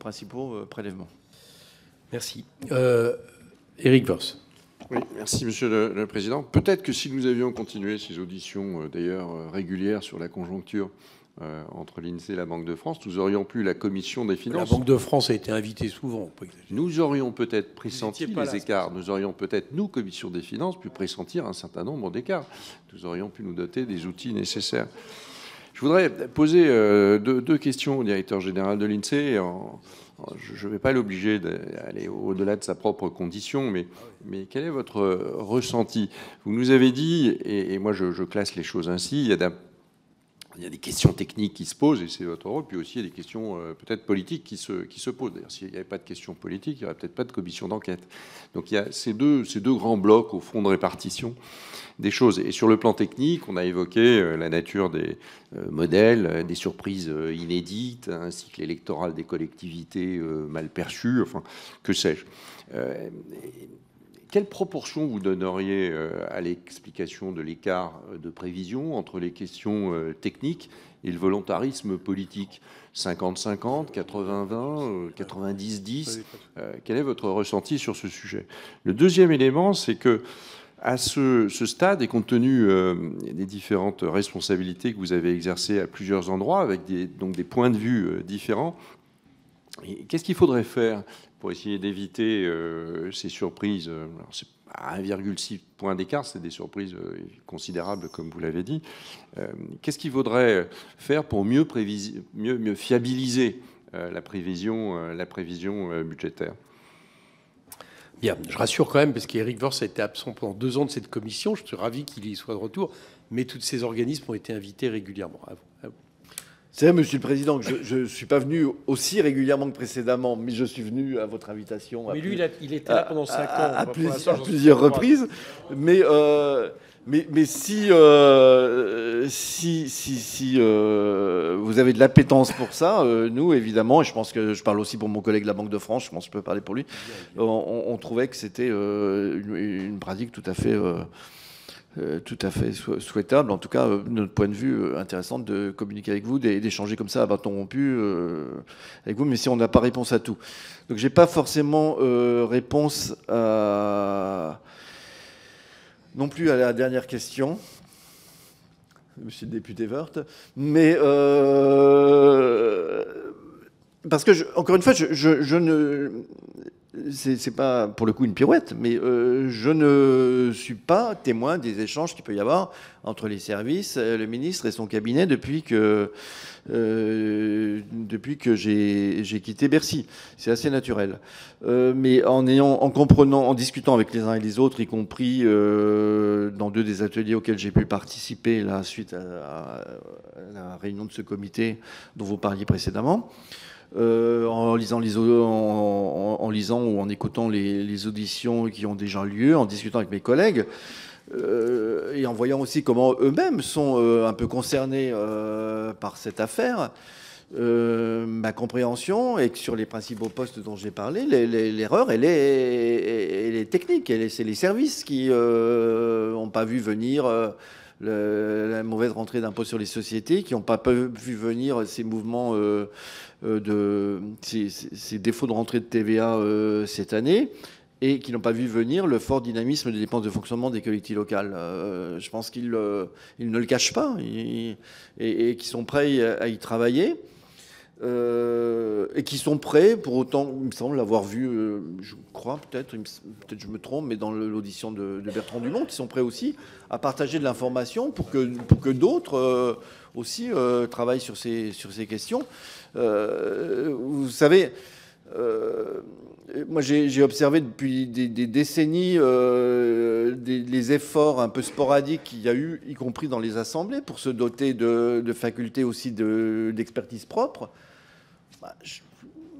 principaux prélèvements. Merci. Éric Woerth. Oui, merci Monsieur le Président. Peut-être que si nous avions continué ces auditions, d'ailleurs régulières sur la conjoncture entre l'INSEE et la Banque de France, nous aurions pu, la Commission des finances... La Banque de France a été invitée souvent. Nous aurions peut-être pressenti les écarts. Nous aurions peut-être, nous, Commission des finances, pu pressentir un certain nombre d'écarts. Nous aurions pu nous doter des outils nécessaires. Je voudrais poser deux questions au directeur général de l'INSEE. Je ne vais pas l'obliger d'aller au-delà de sa propre condition, mais quel est votre ressenti? Vous nous avez dit, et moi je classe les choses ainsi, il y a des questions techniques qui se posent, et c'est votre rôle, puis aussi il y a des questions peut-être politiques qui se posent. D'ailleurs, s'il n'y avait pas de questions politiques, il n'y aurait peut-être pas de commission d'enquête. Donc il y a ces deux grands blocs, au fond, de répartition des choses. Et sur le plan technique, on a évoqué la nature des modèles, des surprises inédites, un cycle électoral des collectivités mal perçu, enfin, que sais-je. Quelle proportion vous donneriez à l'explication de l'écart de prévision entre les questions techniques et le volontarisme politique? 50-50, 80-20, 90-10 quel est votre ressenti sur ce sujet? Le deuxième élément, c'est que à ce stade, et compte tenu des différentes responsabilités que vous avez exercées à plusieurs endroits, avec donc des points de vue différents, qu'est-ce qu'il faudrait faire pour essayer d'éviter ces surprises? À 1,6 point d'écart, c'est des surprises considérables, comme vous l'avez dit. Qu'est-ce qu'il faudrait faire pour mieux fiabiliser la prévision budgétaire? Bien, je rassure quand même, parce qu'Éric Woerth a été absent pendant 2 ans de cette commission. Je suis ravi qu'il y soit de retour. Mais tous ces organismes ont été invités régulièrement. À vous. C'est vrai, Monsieur le Président, que je ne suis pas venu aussi régulièrement que précédemment, mais je suis venu à votre invitation. Mais lui, il était là pendant 5 ans. À plusieurs reprises. Mais si vous avez de l'appétence pour ça, nous, évidemment, et je pense que je parle aussi pour mon collègue de la Banque de France, je pense que je peux parler pour lui, on trouvait que c'était une pratique tout à fait souhaitable, en tout cas, de notre point de vue, intéressante de communiquer avec vous, d'échanger comme ça à bâton rompu avec vous, mais si on n'a pas réponse à tout. Donc, j'ai pas forcément réponse non plus à la dernière question, Monsieur le député Woerth, mais parce que, encore une fois, je ne... C'est pas pour le coup une pirouette, mais je ne suis pas témoin des échanges qu'il peut y avoir entre les services, le ministre et son cabinet depuis que j'ai quitté Bercy. C'est assez naturel. Mais en comprenant, en discutant avec les uns et les autres, y compris dans 2 des ateliers auxquels j'ai pu participer là, suite à la réunion de ce comité dont vous parliez précédemment, en lisant ou en écoutant les auditions qui ont déjà lieu, en discutant avec mes collègues, et en voyant aussi comment eux-mêmes sont un peu concernés par cette affaire, ma compréhension est que sur les principaux postes dont j'ai parlé, l'erreur, elle est technique. C'est les services qui n'ont pas vu venir la mauvaise rentrée d'impôt sur les sociétés, qui n'ont pas vu venir ces mouvements ces défauts de rentrée de TVA cette année, et qui n'ont pas vu venir le fort dynamisme des dépenses de fonctionnement des collectivités locales. Je pense qu'ils ne le cachent pas, et qui sont prêts à y travailler, et qui sont prêts, pour autant, il me semble l'avoir vu, je crois, peut-être je me trompe, mais dans l'audition de Bertrand Dumont, qui sont prêts aussi à partager de l'information pour que d'autres aussi travaillent sur ces questions. Vous savez, moi j'ai observé depuis des décennies les efforts un peu sporadiques qu'il y a eu, y compris dans les assemblées, pour se doter de facultés aussi d'expertise propre.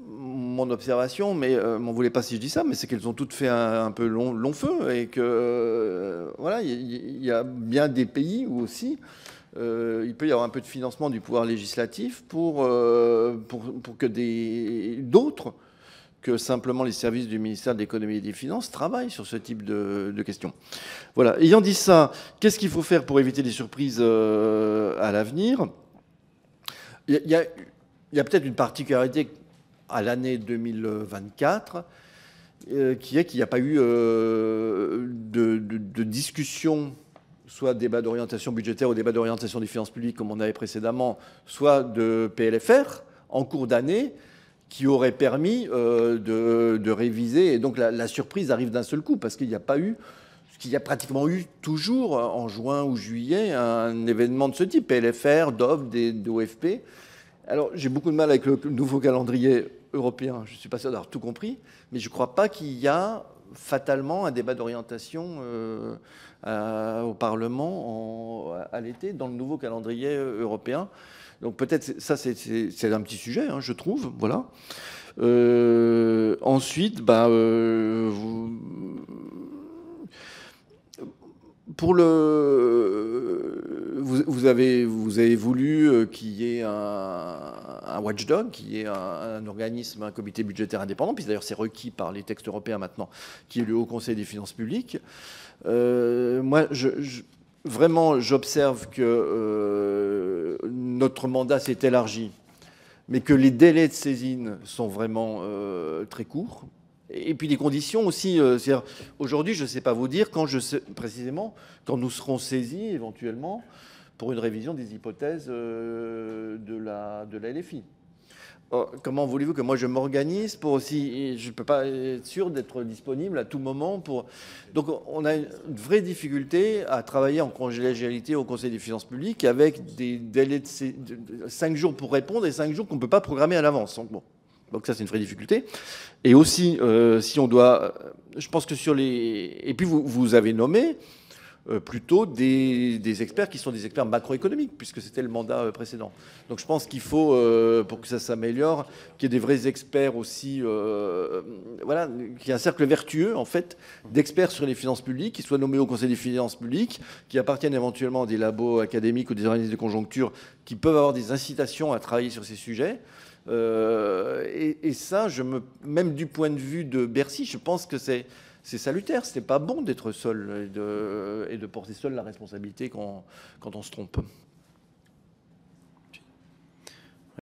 Mon observation, mais m'en voulez pas si je dis ça, mais c'est qu'elles ont toutes fait un peu long feu, et que voilà, il y a bien des pays où aussi il peut y avoir un peu de financement du pouvoir législatif pour que d'autres que simplement les services du ministère de l'économie et des finances travaillent sur ce type de questions. Voilà. Ayant dit ça, qu'est-ce qu'il faut faire pour éviter les surprises à l'avenir? Il y a peut-être une particularité à l'année 2024, qui est qu'il n'y a pas eu de discussion, soit débat d'orientation budgétaire ou débat d'orientation des finances publiques comme on avait précédemment, soit de PLFR en cours d'année, qui aurait permis de réviser. Et donc la surprise arrive d'un seul coup, parce qu'il n'y a pas eu, ce qu'il y a pratiquement eu toujours en juin ou juillet, un événement de ce type, PLFR, DOF, d'OFP. Alors j'ai beaucoup de mal avec le nouveau calendrier européen, je ne suis pas sûr d'avoir tout compris, mais je ne crois pas qu'il y a fatalement un débat d'orientation au Parlement à l'été dans le nouveau calendrier européen. Donc peut-être ça c'est un petit sujet, hein, je trouve, voilà. Ensuite, pour vous avez voulu qu'il y ait un watchdog, qu'il y ait un organisme, un comité budgétaire indépendant, puis d'ailleurs c'est requis par les textes européens maintenant, qui est le Haut Conseil des finances publiques. Moi, vraiment, j'observe que notre mandat s'est élargi, mais que les délais de saisine sont vraiment très courts. Et puis les conditions aussi, aujourd'hui, je ne sais pas vous dire précisément quand nous serons saisis éventuellement pour une révision des hypothèses de la LFI. Comment voulez-vous que moi je m'organise pour aussi, je ne peux pas être sûr d'être disponible à tout moment pour. Donc on a une vraie difficulté à travailler en collégialité au Conseil des finances publiques avec des délais de 5 jours pour répondre et 5 jours qu'on ne peut pas programmer à l'avance. Donc bon. Donc ça, c'est une vraie difficulté. Et aussi, si on doit... Je pense que sur les... Et puis, vous avez nommé plutôt des experts qui sont des experts macroéconomiques, puisque c'était le mandat précédent. Donc je pense qu'il faut, pour que ça s'améliore, qu'il y ait des vrais experts aussi... voilà, qu'il y ait un cercle vertueux, en fait, d'experts sur les finances publiques, qui soient nommés au Conseil des finances publiques, qui appartiennent éventuellement à des labos académiques ou des organismes de conjoncture, qui peuvent avoir des incitations à travailler sur ces sujets. Et ça, même du point de vue de Bercy, je pense que c'est salutaire. Ce n'est pas bon d'être seul et de porter seul la responsabilité quand on se trompe.